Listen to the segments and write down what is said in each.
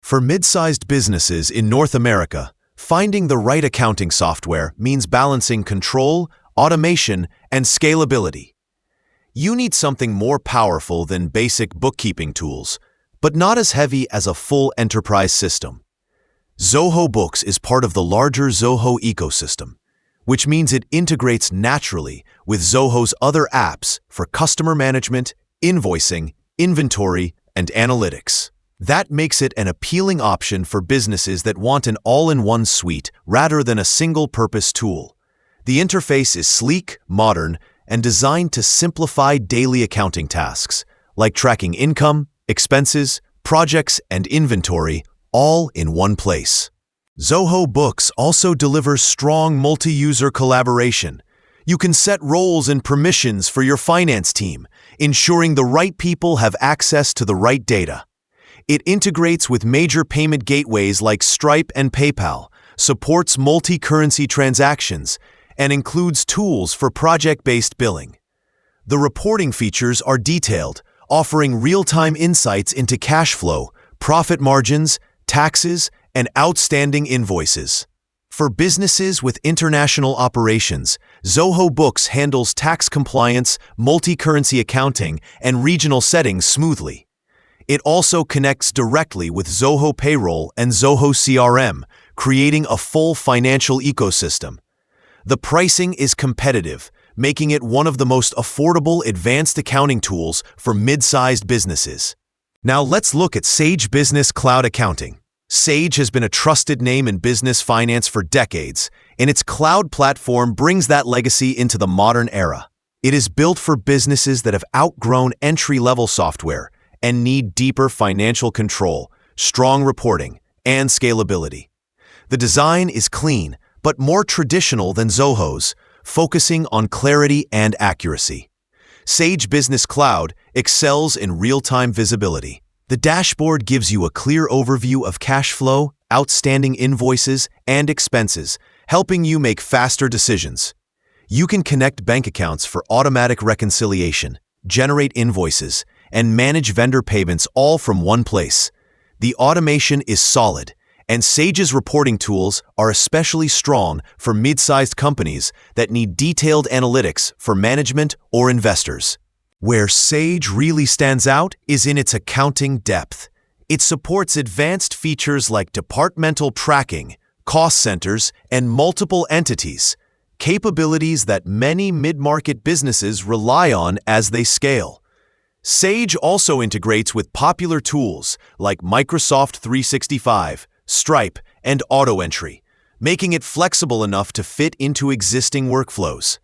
For mid-sized businesses in North America, finding the right accounting software means balancing control, automation, and scalability. You need something more powerful than basic bookkeeping tools, but not as heavy as a full enterprise system. Zoho Books is part of the larger Zoho ecosystem, which means it integrates naturally with Zoho's other apps for customer management, invoicing, inventory, and analytics. That makes it an appealing option for businesses that want an all-in-one suite rather than a single-purpose tool. The interface is sleek, modern, and designed to simplify daily accounting tasks, like tracking income, expenses, projects, and inventory, all in one place. Zoho Books also delivers strong multi-user collaboration. You can set roles and permissions for your finance team, ensuring the right people have access to the right data. It integrates with major payment gateways like Stripe and PayPal, supports multi-currency transactions, and includes tools for project-based billing. The reporting features are detailed, offering real-time insights into cash flow, profit margins, taxes, and outstanding invoices. For businesses with international operations, Zoho Books handles tax compliance, multi-currency accounting, and regional settings smoothly. It also connects directly with Zoho Payroll and Zoho CRM, creating a full financial ecosystem. The pricing is competitive, making it one of the most affordable advanced accounting tools for mid-sized businesses. Now let's look at Sage Business Cloud Accounting. Sage has been a trusted name in business finance for decades, and its cloud platform brings that legacy into the modern era. It is built for businesses that have outgrown entry-level software and need deeper financial control, strong reporting, and scalability. The design is clean, but more traditional than Zoho's, focusing on clarity and accuracy. Sage Business Cloud excels in real-time visibility. The dashboard gives you a clear overview of cash flow, outstanding invoices, and expenses, helping you make faster decisions. You can connect bank accounts for automatic reconciliation, generate invoices, and manage vendor payments all from one place. The automation is solid, and Sage's reporting tools are especially strong for mid-sized companies that need detailed analytics for management or investors. Where Sage really stands out is in its accounting depth. It supports advanced features like departmental tracking, cost centers, and multiple entities, capabilities that many mid-market businesses rely on as they scale. Sage also integrates with popular tools like Microsoft 365, Stripe, and AutoEntry, making it flexible enough to fit into existing workflows.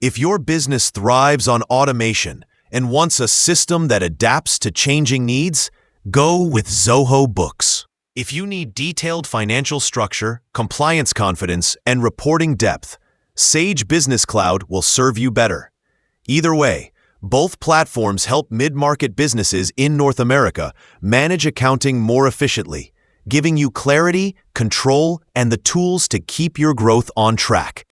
If your business thrives on automation and wants a system that adapts to changing needs, go with Zoho Books. If you need detailed financial structure, compliance confidence, and reporting depth, Sage Business Cloud will serve you better. Either way, both platforms help mid-market businesses in North America manage accounting more efficiently, giving you clarity, control, and the tools to keep your growth on track.